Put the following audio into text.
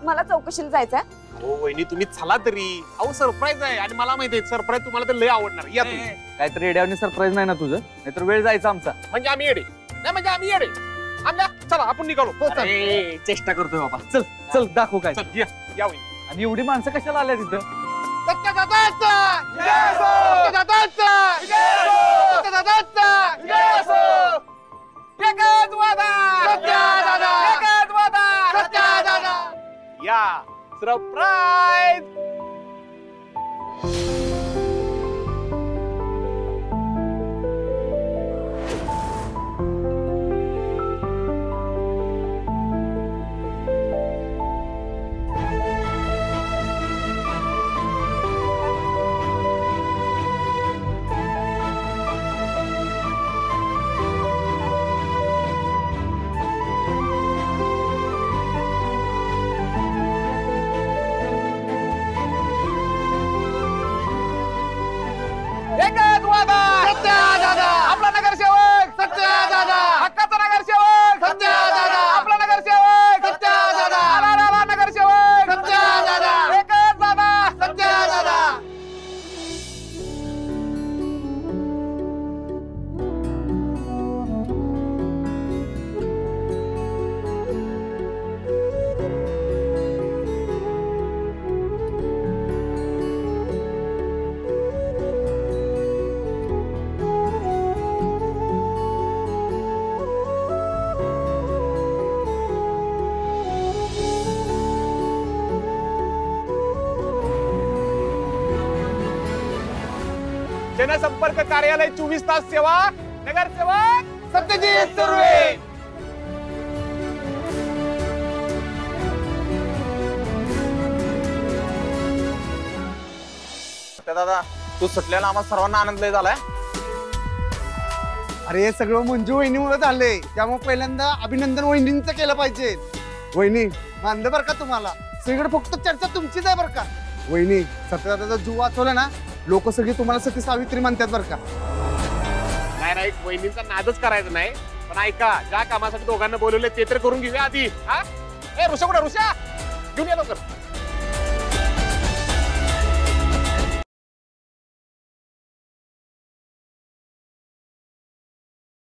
मला चौकशीला जायचंय. हो वहिनी तुम्ही चला तरी. अहो सरप्राईज आहे आणि मला माहिती आहे सरप्राईज तुम्हाला तर लय आवडणार. या तुम्ही. काहीतरी येड्यावनी सरप्राईज नाही ना तुझं, नाहीतर वेळ जायचा आमचा. म्हणजे आम्ही येडे नाही, म्हणजे आम्ही येडे. आमच्या चला आपण निघालो. हो चल. चेष्टा करतोय बाबा. चल चल दाखव काय. चल या वहिनी. आणि एवढी माणसं कशाला आल्या तिथं? या सरप्राईज. आपला नगरसेवक सत्यादादा, हक्काचा नगरसेवक सत्यादादा, आपला नगरसेवक सत्यादादा, आला नगरसेवक सत्यादादा, एकच दादा सत्यादादा. जनसंपर्क कार्यालय 24 तास सेवा, नगरसेवक सत्यजित सुर्वे. दादा तू सुटल्याला आम्हाला सर्वांना आनंद लय झालाय. अरे हे सगळं मंजू वहिनीमुळे झालंय, त्यामुळे पहिल्यांदा अभिनंदन वहिनींचं केलं पाहिजे. वहिनी मानलं बरं का तुम्हाला, सगळीकडे फक्त चर्चा तुमचीच आहे बरं का. वहिनी सत्यदादाचा जीव वाचवला ना, लोक सगळी तुम्हाला सती सावित्री म्हणतात बरं का. नाही वहिनींचा नादच करायचा नाही, पण ऐका ज्या कामासाठी दोघांना बोलवले ते तर करून घेऊया आधी. हा ए ऋषा कुठे ऋषा घेऊन या लवकर.